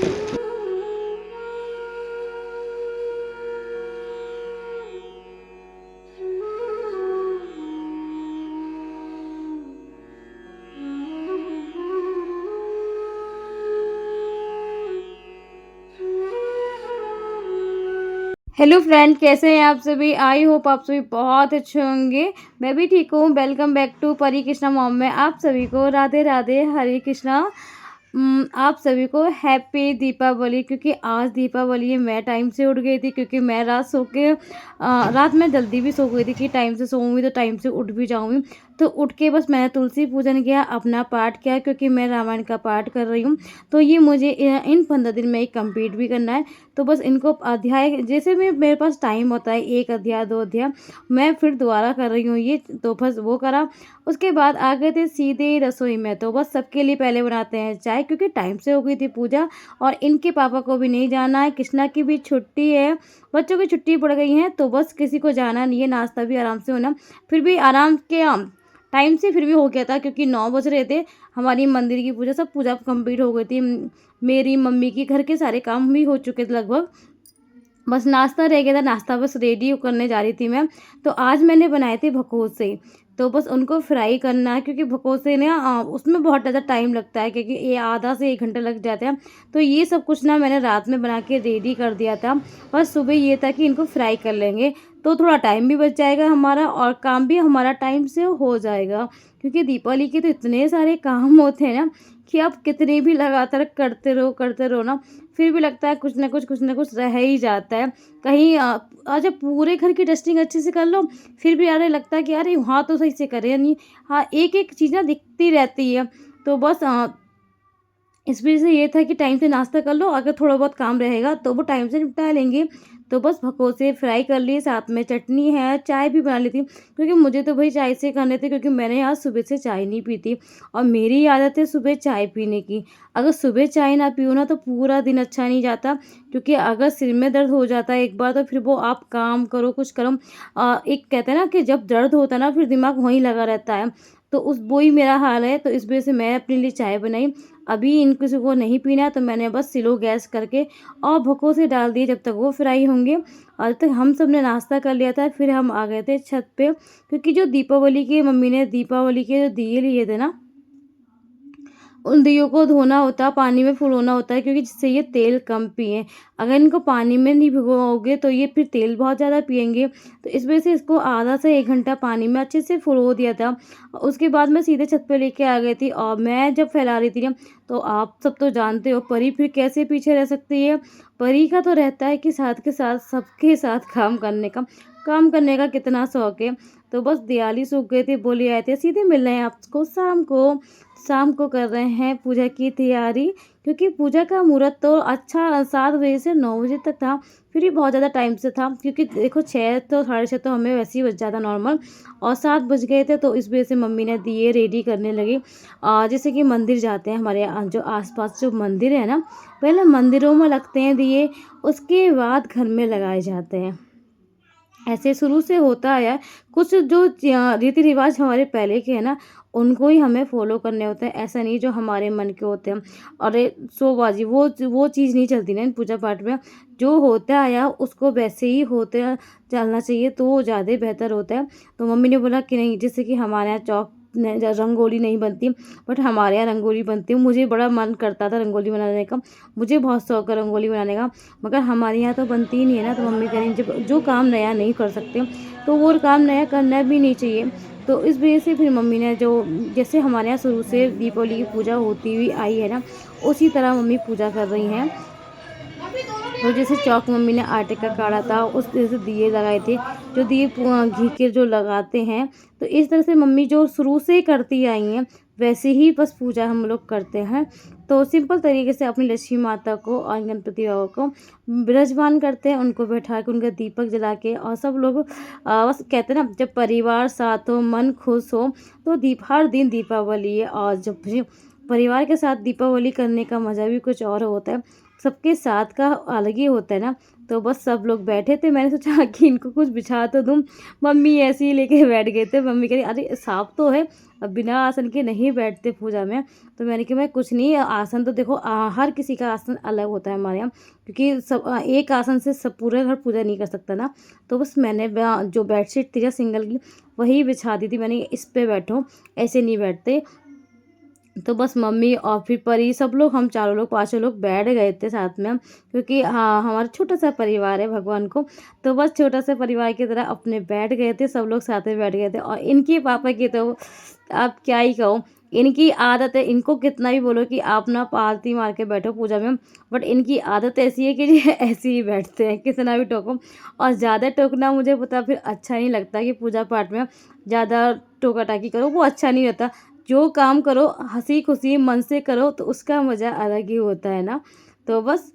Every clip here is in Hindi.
हेलो फ्रेंड, कैसे हैं आप सभी। आई होप आप सभी बहुत अच्छे होंगे। मैं भी ठीक हूँ। वेलकम बैक टू परी कृष्णा मॉम में आप सभी को राधे राधे, हरे कृष्णा। आप सभी को हैप्पी दीपावली। क्योंकि आज दीपावली है। मैं टाइम से उठ गई थी क्योंकि मैं रात में जल्दी भी सो गई थी कि टाइम से सोऊंगी तो टाइम से उठ भी जाऊंगी। तो उठ के बस मैंने तुलसी पूजन किया, अपना पाठ किया, क्योंकि मैं रामायण का पाठ कर रही हूँ। तो ये मुझे इन 15 दिन में ही कंप्लीट भी करना है। तो बस इनको अध्याय जैसे में मेरे पास टाइम होता है, 1 अध्याय 2 अध्याय मैं फिर दोबारा कर रही हूँ ये। तो बस वो करा। उसके बाद आ गए थे सीधे रसोई में। तो बस सबके लिए पहले बनाते हैं चाय, क्योंकि टाइम से हो गई थी पूजा और इनके पापा को भी नहीं जाना है। कृष्णा की भी छुट्टी है, बच्चों की छुट्टी पड़ गई है, तो बस किसी को जाना नहीं है। नाश्ता भी आराम से होना, फिर भी आराम के टाइम से फिर भी हो गया था, क्योंकि 9 बज रहे थे। हमारी मंदिर की पूजा, सब पूजा कंप्लीट हो गई थी। मेरी मम्मी की घर के सारे काम भी हो चुके थे लगभग। बस नाश्ता रह गया था, नाश्ता बस रेडी करने जा रही थी मैं। तो आज मैंने बनाए थे भकोसे। तो बस उनको फ्राई करना है, क्योंकि भकोसे ना उसमें बहुत ज़्यादा टाइम लगता है, क्योंकि ये आधा से 1 घंटा लग जाता है। तो ये सब कुछ ना मैंने रात में बना के रेडी कर दिया था। बस सुबह ये था कि इनको फ्राई कर लेंगे, तो थोड़ा टाइम भी बच जाएगा हमारा और काम भी हमारा टाइम से हो जाएगा। क्योंकि दीपावली के तो इतने सारे काम होते हैं ना कि आप कितने भी लगातार करते रहो ना, फिर भी लगता है कुछ ना कुछ रह ही जाता है। कहीं अच्छा पूरे घर की डस्टिंग अच्छे से कर लो, फिर भी यार लगता है कि यार वहाँ तो सही से करे नहीं। हाँ, एक एक चीज़ ना दिखती रहती है। तो बस इस वजह से ये था कि टाइम से नाश्ता कर लो, अगर थोड़ा बहुत काम रहेगा तो वो टाइम से निपटा लेंगे। तो बस भकोसे फ्राई कर लिए, साथ में चटनी है, चाय भी बना ली थी, क्योंकि मुझे तो भाई चाय से करने थे, क्योंकि मैंने आज सुबह से चाय नहीं पीती और मेरी आदत है सुबह चाय पीने की। अगर सुबह चाय ना पियो ना तो पूरा दिन अच्छा नहीं जाता, क्योंकि अगर सिर में दर्द हो जाता है एक बार तो फिर वो आप काम करो कुछ करो। एक कहते हैं ना कि जब दर्द होता है ना फिर दिमाग वहीं लगा रहता है। तो उस वो ही मेरा हाल है। तो इस वजह से मैं अपने लिए चाय बनाई। अभी इन किसी को नहीं पीना, तो मैंने बस स्लो गैस करके और भगों डाल दिए जब तक वो फ्राई होंगे। और जब तक हम सब ने नाश्ता कर लिया था, फिर हम आ गए थे छत पे, क्योंकि जो दीपावली के मम्मी ने दीपावली के जो दिए लिए थे ना, उन दियों को धोना होता है, पानी में फुलौना होता है, क्योंकि जिससे ये तेल कम पिएँ। अगर इनको पानी में नहीं भिगोओगे तो ये फिर तेल बहुत ज़्यादा पिएँगे। तो इस वजह से इसको आधा से 1 घंटा पानी में अच्छे से फुलौ दिया था। उसके बाद मैं सीधे छत पे लेके आ गई थी और मैं जब फैला रही थी ना, तो आप सब तो जानते हो परी फिर कैसे पीछे रह सकती है। परी का तो रहता है कि साथ के साथ सबके साथ काम करने का कितना शौक है। तो बस दिवाली सूख गए थे, बोले आए थे सीधे मिल रहे हैं आपको शाम को कर रहे हैं पूजा की तैयारी। क्योंकि पूजा का मुहूर्त तो अच्छा 7 बजे से 9 बजे तक था, फिर भी बहुत ज़्यादा टाइम से था, क्योंकि देखो 6 तो साढ़े 6 तो हमें वैसे ही बज जाता नॉर्मल, और 7 बज गए थे। तो इस वजह से मम्मी ने दिए रेडी करने लगी। जैसे कि मंदिर जाते हैं हमारे जो आसपास जो मंदिर है ना, पहले मंदिरों में लगते हैं दिए, उसके बाद घर में लगाए जाते हैं। ऐसे शुरू से होता आया है। कुछ जो रीति रिवाज हमारे पहले के हैं ना, उनको ही हमें फॉलो करने होते हैं, ऐसा नहीं जो हमारे मन के होते हैं। और ये शोबाजी वो चीज़ नहीं चलती ना इन पूजा पाठ में। जो होता आया उसको वैसे ही होते चलना चाहिए, तो वो ज़्यादा बेहतर होता है। तो मम्मी ने बोला कि नहीं, जैसे कि हमारे यहाँ रंगोली नहीं बनती, बट हमारे यहाँ रंगोली बनती है। मुझे बड़ा मन करता था रंगोली बनाने का, मुझे बहुत शौक है रंगोली बनाने का, मगर हमारे यहाँ तो बनती ही नहीं है ना। तो मम्मी कह रही जब जो काम नया नहीं कर सकते तो वो काम नया करना भी नहीं चाहिए। तो इस वजह से फिर मम्मी ने जो जैसे हमारे यहाँ शुरू से दीपावली की पूजा होती हुई आई है ना, उसी तरह मम्मी पूजा कर रही हैं। तो जैसे चौक मम्मी ने आटे का काढ़ा था, उस तरह से दिए लगाए थे, जो दिए घी के जो लगाते हैं। तो इस तरह से मम्मी जो शुरू से ही करती आई हैं, वैसे ही बस पूजा हम लोग करते हैं। तो सिंपल तरीके से अपनी लक्ष्मी माता को और गणपति बाबा को विराजमान करते हैं, उनको बैठा के उनका दीपक जला के, और सब लोग बस कहते हैं ना, जब परिवार साथ हो मन खुश हो तो हर दिन दीपावली है। और जब परिवार के साथ दीपावली करने का मज़ा भी कुछ और होता है। सबके साथ का अलग ही होता है ना। तो बस सब लोग बैठे थे, मैंने सोचा कि इनको कुछ बिछा तो दूँ। मम्मी ऐसे ही लेके बैठ गए थे। मम्मी कह रही अरे सांप तो है, अब बिना आसन के नहीं बैठते पूजा में। तो मैंने कहा मैं कुछ नहीं, आसन तो देखो हर किसी का आसन अलग होता है हमारे यहाँ, क्योंकि सब एक आसन से सब पूरा घर पूजा नहीं कर सकता ना। तो बस मैंने जो बेडशीट थी या सिंगल की वही बिछा दी थी, मैंने इस पे बैठो, ऐसे नहीं बैठते। तो बस मम्मी और फिर परी सब लोग, हम चारों लोग पांचों लोग बैठ गए थे साथ में, क्योंकि हाँ हमारा छोटा सा परिवार है भगवान को। तो बस छोटा सा परिवार की तरह अपने बैठ गए थे, सब लोग साथ में बैठ गए थे। और इनके पापा की तो आप क्या ही कहो, इनकी आदत है, इनको कितना भी बोलो कि आप ना पालती मार के बैठो पूजा में, बट इनकी आदत ऐसी है कि ये ऐसे ही बैठते हैं, कितना भी टोको। और ज़्यादा टोकना मुझे पता फिर अच्छा नहीं लगता, कि पूजा पाठ में ज़्यादा टोका टाकी करो वो अच्छा नहीं होता। जो काम करो हंसी खुशी मन से करो तो उसका मज़ा अलग ही होता है ना। तो बस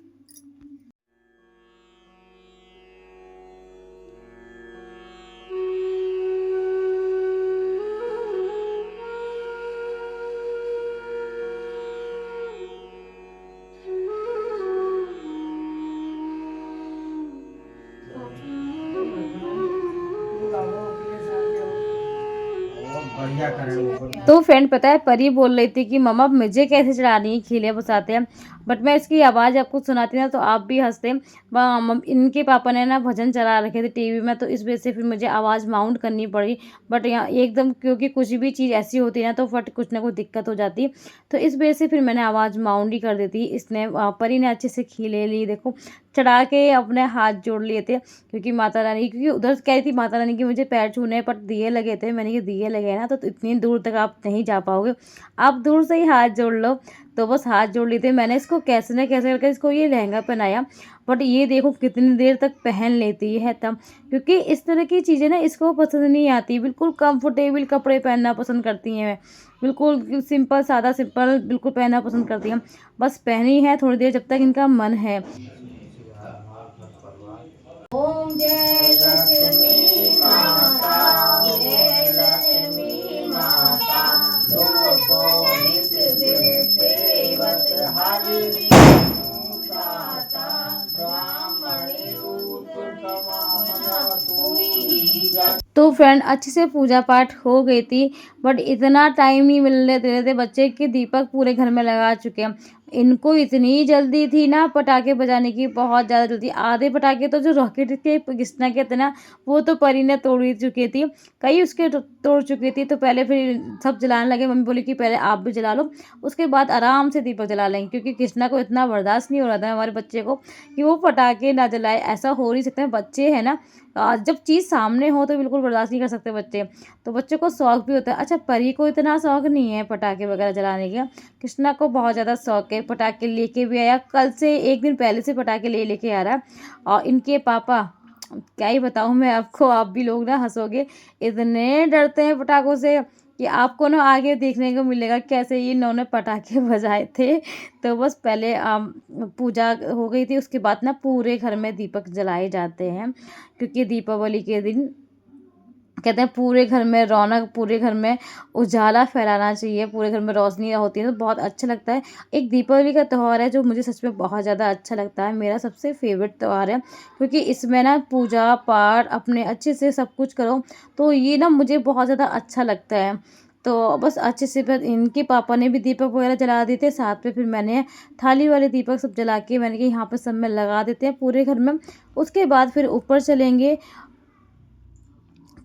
बढ़िया करें ऊपर। तो फ्रेंड पता है परी बोल रही थी कि मम्मा मुझे कैसे चढ़ा रही है, खीले बसाते हैं। बट मैं इसकी आवाज़ आपको सुनाती ना तो आप भी हंसते। इनके पापा ने ना भजन चला रखे थे टीवी में, तो इस वजह से फिर मुझे आवाज़ माउंट करनी पड़ी। बट यहाँ एकदम, क्योंकि कुछ भी चीज़ ऐसी होती है ना तो फट कुछ ना कुछ दिक्कत हो जाती है। तो इस वजह से फिर मैंने आवाज़ माउंट ही कर दी थी। इसने परी ने अच्छे से खीले ली, देखो चढ़ा के अपने हाथ जोड़ लिए थे, क्योंकि माता रानी, क्योंकि उधर कह रही थी माता रानी की मुझे पैर छूने, पर दिए लगे थे। मैंने कहा दिए लगे ना तो इतनी दूर तक आप नहीं जा पाओगे, आप दूर से ही हाथ जोड़ लो। तो बस हाथ जोड़ लिए थे। मैंने इसको कैसे न कैसे करके इसको ये लहंगा पहनाया, बट ये देखो कितनी देर तक पहन लेती है तब, क्योंकि इस तरह की चीज़ें ना इसको पसंद नहीं आती। बिल्कुल कंफर्टेबल कपड़े पहनना पसंद करती हैं, बिल्कुल सिंपल सादा सिंपल बिल्कुल पहनना पसंद करती हैं। बस पहनी है थोड़ी देर जब तक इनका मन है। ओम जय लक्ष्मी माता, जय लक्ष्मी माता, तुमको इस दिल सेवक हर दाता, ब्राह्मणी रूप तो फ्रेंड अच्छे से पूजा पाठ हो गई थी, बट इतना टाइम नहीं मिलने दे रहे थे बच्चे कि दीपक पूरे घर में लगा चुके हैं। इनको इतनी जल्दी थी ना पटाखे बजाने की, बहुत ज़्यादा जल्दी। आधे पटाखे तो जो रॉकेट के घिसना के थे ना वो तो परी ने तोड़ ही चुकी थी, कई उसके तोड़ चुकी थी। तो पहले फिर सब जलाने लगे, मम्मी बोली कि पहले आप भी जला लो, उसके बाद आराम से दीपक जला लेंगे, क्योंकि कृष्णा को इतना बर्दाश्त नहीं हो रहा था हमारे बच्चे को कि वो पटाखे ना जलाए। ऐसा हो नहीं सकता, बच्चे हैं ना, जब चीज़ सामने हो तो बिल्कुल बर्दाश्त नहीं कर सकते बच्चे। तो बच्चों को शौक भी होता है। अच्छा परी को इतना शौक नहीं है पटाखे वगैरह जलाने का, कृष्णा को बहुत ज़्यादा शौक है। पटाखे लेके भी आया, कल से एक दिन पहले से पटाखे लेके आ रहा है। और इनके पापा क्या ही बताऊँ मैं आपको, आप भी लोग ना हंसोगे, इतने डरते हैं पटाखों से कि आपको ना आगे देखने को मिलेगा कैसे ये इन्होंने पटाखे बजाए थे। तो बस पहले पूजा हो गई थी, उसके बाद ना पूरे घर में दीपक जलाए जाते हैं, क्योंकि दीपावली के दिन कहते हैं पूरे घर में रौनक, पूरे घर में उजाला फैलाना चाहिए, पूरे घर में रोशनी होती है तो बहुत अच्छा लगता है। एक दीपावली का त्यौहार है जो मुझे सच में बहुत ज़्यादा अच्छा लगता है, मेरा सबसे फेवरेट त्यौहार है, क्योंकि इसमें ना पूजा पाठ अपने अच्छे से सब कुछ करो, तो ये ना मुझे बहुत ज़्यादा अच्छा लगता है। तो बस अच्छे से फिर इनके पापा ने भी दीपक वगैरह जला दिए थे, साथ में फिर मैंने थाली वाले दीपक सब जला के मैंने कि यहाँ पर सब में लगा देते हैं पूरे घर में। उसके बाद फिर ऊपर चलेंगे।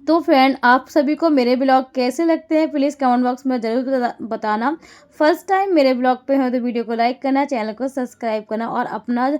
तो फ्रेंड आप सभी को मेरे ब्लॉग कैसे लगते हैं प्लीज़ कमेंट बॉक्स में ज़रूर बताना। फर्स्ट टाइम मेरे ब्लॉग पे हो तो वीडियो को लाइक करना, चैनल को सब्सक्राइब करना और अपना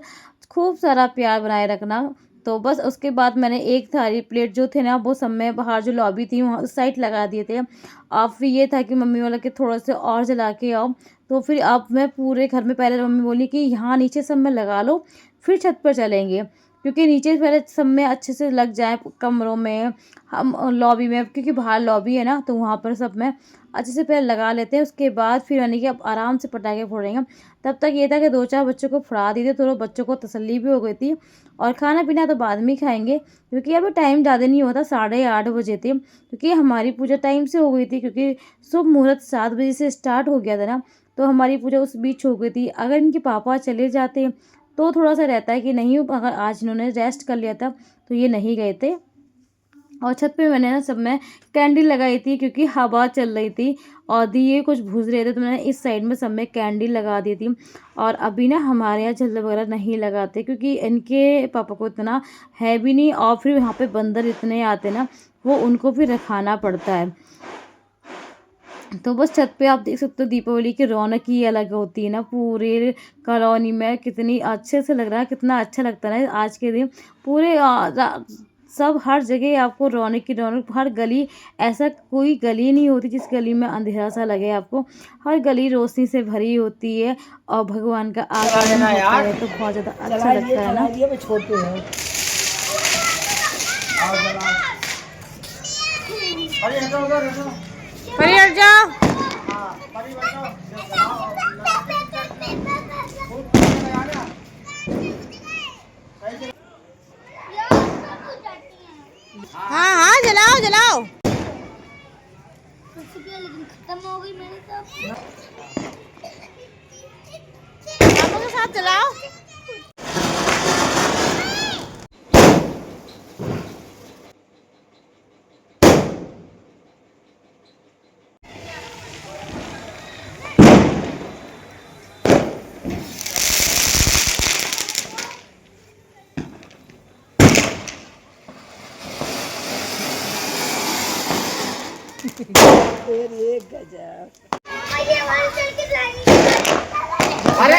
खूब सारा प्यार बनाए रखना। तो बस उसके बाद मैंने एक थाली प्लेट जो थे ना वो सब में बाहर जो लॉबी थी वहाँ उस साइड लगा दिए थे। अब फिर ये था कि मम्मी बोला कि थोड़ा से और जला के आओ, तो फिर अब मैं पूरे घर में, पहले मम्मी बोली कि यहाँ नीचे सब में लगा लो फिर छत पर चलेंगे, क्योंकि नीचे पहले सब में अच्छे से लग जाए कमरों में, हम लॉबी में, क्योंकि बाहर लॉबी है ना तो वहाँ पर सब में अच्छे से पहले लगा लेते हैं। उसके बाद फिर यानी कि अब आराम से पटाखे फोड़ेंगे। तब तक ये था कि 2-4 बच्चों को फुरा दिए थे, थोड़ा बच्चों को तसल्ली भी हो गई थी। और खाना पीना तो बाद में ही खाएंगे, क्योंकि अभी टाइम ज़्यादा नहीं होता, 8:30 बजे थे, क्योंकि हमारी पूजा टाइम से हो गई थी, क्योंकि शुभ मुहूर्त 7 बजे से स्टार्ट हो गया था ना, तो हमारी पूजा उस बीच हो गई थी। अगर इनके पापा चले जाते तो थोड़ा सा रहता है कि नहीं, अगर आज इन्होंने रेस्ट कर लिया था तो ये नहीं गए थे। और छत पे मैंने ना सब में कैंडल लगाई थी क्योंकि हवा चल रही थी और दिए कुछ बुझ रहे थे, तो मैंने इस साइड में सब में कैंडल लगा दी थी। और अभी ना हमारे यहाँ झल्ले वगैरह नहीं लगाते क्योंकि इनके पापा को इतना है भी नहीं, और फिर यहाँ पे बंदर इतने आते ना, वो उनको फिर रखाना पड़ता है। तो बस छत पे आप देख सकते हो दीपावली की रौनक ही अलग होती है ना, पूरे कॉलोनी में कितनी अच्छे से लग रहा है, कितना अच्छा लगता है ना आज के दिन। पूरे सब हर जगह आपको रौनक की रौनक, हर गली, ऐसा कोई गली नहीं होती जिस गली में अंधेरा सा लगे आपको, हर गली रोशनी से भरी होती है और भगवान का आगमन होता है, तो बहुत ज़्यादा अच्छा लगता है ना। छोटे हैं। आओ जलाओ। अरे हटो उधर हटो। परी हट जाओ। हाँ, परी बैठो। जलाओ। फूट आ गया। सही से। हाँ हाँ, जलाओ जलाओ। लेकिन खत्म हो गई मेरी तो। पापा के साथ जलाओ। ये वाली चल के अरे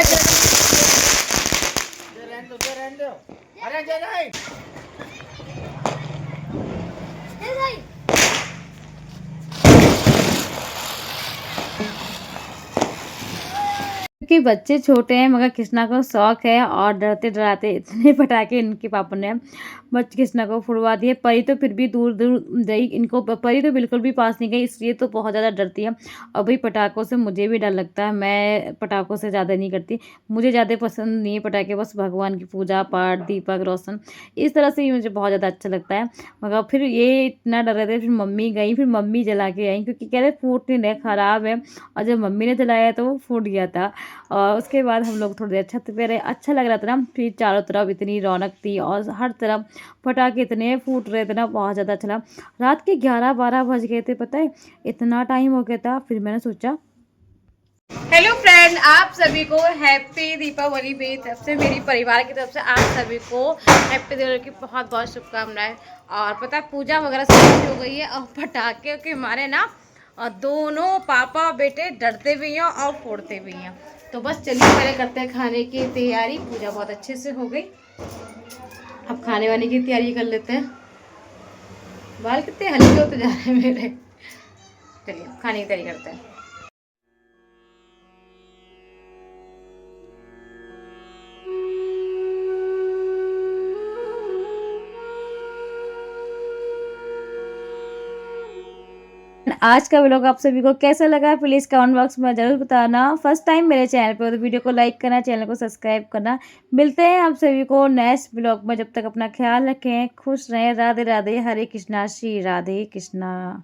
रहने दो, रहने दो। अरे जय नहीं। क्योंकि बच्चे छोटे हैं मगर कृष्णा को शौक है, और डरते डराते इतने पटाखे इनके पापा ने बच कृष्णा को फुड़वा दिए। परी तो फिर भी दूर दूर गई, इनको परी तो बिल्कुल भी पास नहीं गई, इसलिए तो बहुत ज़्यादा डरती है। और भाई पटाखों से मुझे भी डर लगता है, मैं पटाखों से ज़्यादा नहीं करती, मुझे ज़्यादा पसंद नहीं है पटाखे, बस भगवान की पूजा पाठ, दीपक रोशन, इस तरह से ही मुझे बहुत ज़्यादा अच्छा लगता है। मगर फिर ये इतना डर रहे थे, फिर मम्मी गई, फिर मम्मी जला के आई क्योंकि कह रहे फूट नहीं रहे, ख़राब है। और जब मम्मी ने जलाया तो वो फूट गया था। और उसके बाद हम लोग थोड़ी देर छत पे रहे, अच्छा लग रहा था ना, फिर चारों तरफ इतनी रौनक थी और हर तरफ पटाखे इतने फूट रहे थे ना, बहुत ज़्यादा अच्छा लगा। रात के 11-12 बज गए थे, पता है इतना टाइम हो गया था। फिर मैंने सोचा, हेलो फ्रेंड, आप सभी को हैप्पी दीपावली मेरी तरफ से, मेरी परिवार की तरफ से आप सभी को हैप्पी दीपावली की बहुत बहुत शुभकामनाएं। और पता है पूजा वगैरह सब हो गई है, और पटाखे के मारे ना और दोनों पापा बेटे डरते भी हैं और फोड़ते भी हैं। तो बस चलिए पहले करते हैं खाने की तैयारी। पूजा बहुत अच्छे से हो गई, अब खाने वाने की तैयारी कर लेते हैं। बाल कितने हल्के होते जा रहे हैं मेरे। चलिए खाने की तैयारी करते हैं। आज का व्लॉग आप सभी को कैसा लगा प्लीज़ कमेंट बॉक्स में ज़रूर बताना। फर्स्ट टाइम मेरे चैनल पे हो तो वीडियो को लाइक करना, चैनल को सब्सक्राइब करना। मिलते हैं आप सभी को नेक्स्ट व्लॉग में, जब तक अपना ख्याल रखें, खुश रहें। राधे राधे, हरे कृष्णा, श्री राधे कृष्णा।